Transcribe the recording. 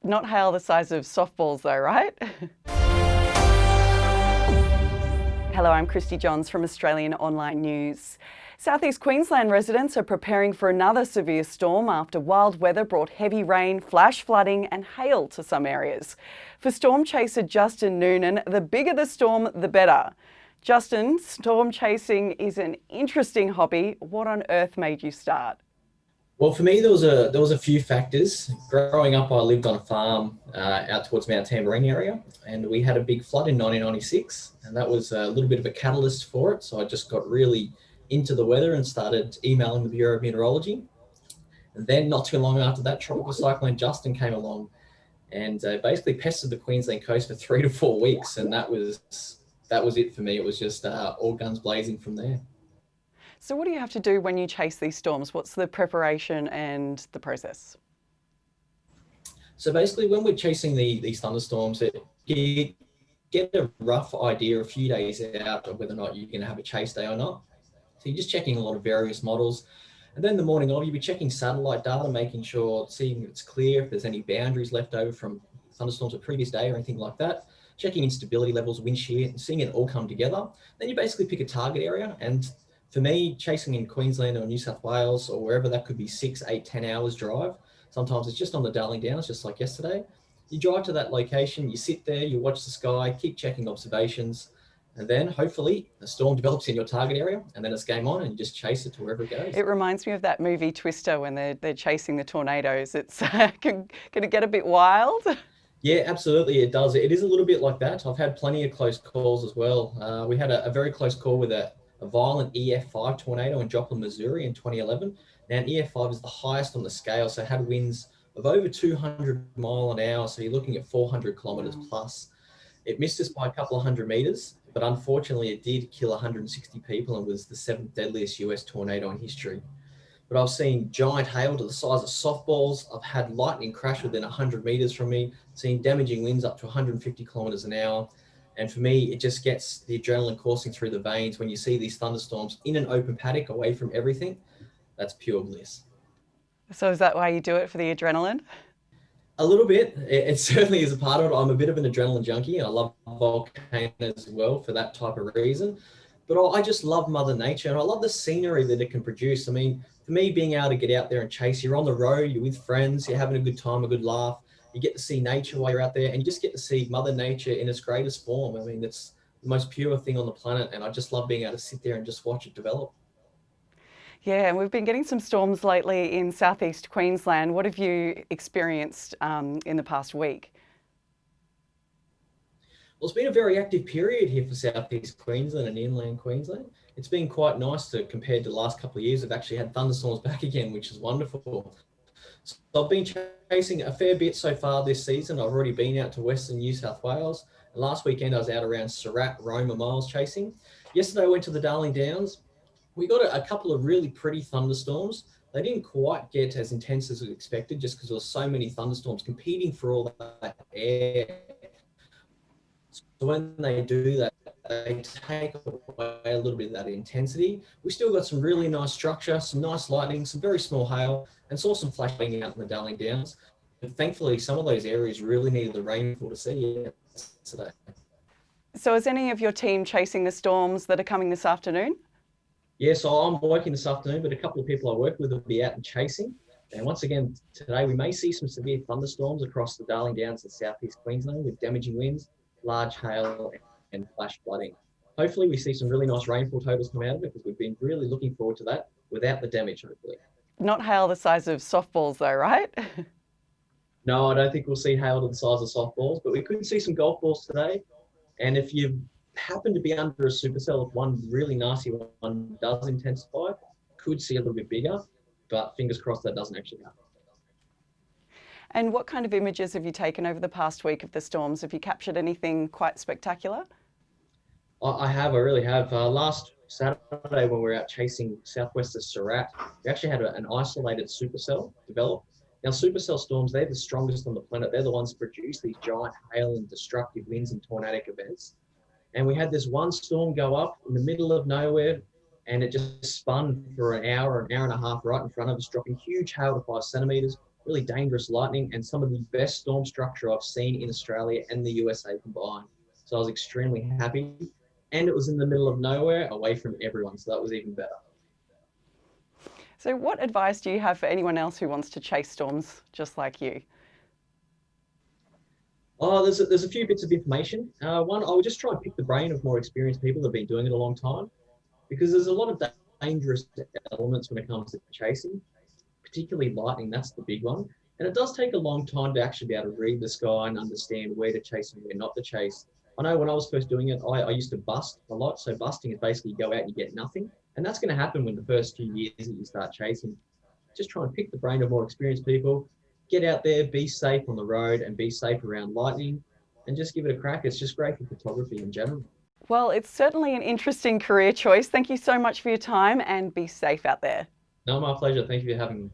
Not hail the size of softballs though, right? Hello, I'm Christy Johns from Australian Online News. Southeast Queensland residents are preparing for another severe storm after wild weather brought heavy rain, flash flooding and hail to some areas. For storm chaser Justin Noonan, the bigger the storm, the better. Justin, storm chasing is an interesting hobby. What on earth made you start? Well, for me, there was a few factors. Growing up, I lived on a farm out towards Mount Tamborine area, and we had a big flood in 1996, and that was a little bit of a catalyst for it. So I just got really into the weather and started emailing the Bureau of Meteorology. And then, not too long after that, Tropical Cyclone Justin came along, and basically pestered the Queensland coast for 3 to 4 weeks, and that was it for me. It was just all guns blazing from there. So what do you have to do when you chase these storms? What's the preparation and the process? So basically, when we're chasing these thunderstorms, you get a rough idea a few days out of whether or not you're going to have a chase day or not. So you're just checking a lot of various models. And then the morning of, you'll be checking satellite data, making sure, seeing if it's clear, if there's any boundaries left over from thunderstorms of previous day or anything like that. Checking instability levels, wind shear, and seeing it all come together. Then you basically pick a target area. And for me, chasing in Queensland or New South Wales or wherever, that could be 6, 8, 10 hours drive. Sometimes it's just on the Darling Downs, just like yesterday. You drive to that location, you sit there, you watch the sky, keep checking observations, and then hopefully a storm develops in your target area, and then it's game on and you just chase it to wherever it goes. It reminds me of that movie Twister when they're chasing the tornadoes. It's can it get a bit wild? Yeah, absolutely, it does. It is a little bit like that. I've had plenty of close calls as well. We had a very close call with a violent EF5 tornado in Joplin, Missouri in 2011. Now, an EF5 is the highest on the scale, so it had winds of over 200 mile an hour, so you're looking at 400 kilometres plus. It missed us by a couple of hundred metres, but unfortunately it did kill 160 people and was the 7th deadliest US tornado in history. But I've seen giant hail to the size of softballs. I've had lightning crash within 100 metres from me, seen damaging winds up to 150 kilometres an hour. And for me, it just gets the adrenaline coursing through the veins when you see these thunderstorms in an open paddock away from everything. That's pure bliss. So is that why you do it, for the adrenaline? A little bit. It certainly is a part of it. I'm a bit of an adrenaline junkie, and I love volcanoes as well for that type of reason. But I just love Mother Nature, and I love the scenery that it can produce. I mean, for me, being able to get out there and chase, you're on the road, you're with friends, you're having a good time, a good laugh. You get to see nature while you're out there, and you just get to see Mother Nature in its greatest form. I mean, it's the most pure thing on the planet, and I just love being able to sit there and just watch it develop. Yeah, and we've been getting some storms lately in southeast Queensland. What have you experienced in the past week? Well, it's been a very active period here for southeast Queensland and inland Queensland. It's been quite nice compared to the last couple of years. We've actually had thunderstorms back again, which is wonderful. So I've been chasing a fair bit so far this season. I've already been out to Western New South Wales. And last weekend I was out around Surat, Roma miles chasing. Yesterday I went to the Darling Downs. We got a couple of really pretty thunderstorms. They didn't quite get as intense as we expected, just because there were so many thunderstorms competing for all that air. So when they do that, they take away a little bit of that intensity. We still got some really nice structure, some nice lightning, some very small hail, and saw some flashing out in the Darling Downs. But thankfully, some of those areas really needed the rainfall to see it today. So is any of your team chasing the storms that are coming this afternoon? Yeah, so I'm working this afternoon, but a couple of people I work with will be out and chasing. And once again, today we may see some severe thunderstorms across the Darling Downs and southeast Queensland with damaging winds, large hail and flash flooding. Hopefully we see some really nice rainfall totals come out of it, because we've been really looking forward to that without the damage, hopefully. Not hail the size of softballs though, right? No, I don't think we'll see hail to the size of softballs, but we could see some golf balls today. And if you happen to be under a supercell, if one really nasty one does intensify, could see a little bit bigger, but fingers crossed that doesn't actually happen. And what kind of images have you taken over the past week of the storms? Have you captured anything quite spectacular? I really have. Last Saturday when we were out chasing southwest of Surat, we actually had an isolated supercell develop. Now, supercell storms, they're the strongest on the planet. They're the ones that produce these giant hail and destructive winds and tornadic events. And we had this one storm go up in the middle of nowhere, and it just spun for an hour and a half right in front of us, dropping huge hail to 5 centimetres, really dangerous lightning, and some of the best storm structure I've seen in Australia and the USA combined. So I was extremely happy. And it was in the middle of nowhere, away from everyone. So that was even better. So what advice do you have for anyone else who wants to chase storms just like you? Oh, there's a few bits of information. One, I would just try and pick the brain of more experienced people that have been doing it a long time, because there's a lot of dangerous elements when it comes to chasing, particularly lightning. That's the big one. And it does take a long time to actually be able to read the sky and understand where to chase and where not to chase. I know when I was first doing it, I used to bust a lot. So busting is basically you go out and you get nothing. And that's going to happen when the first few years that you start chasing. Just try and pick the brain of more experienced people, get out there, be safe on the road and be safe around lightning, and just give it a crack. It's just great for photography in general. Well, it's certainly an interesting career choice. Thank you so much for your time and be safe out there. No, my pleasure. Thank you for having me.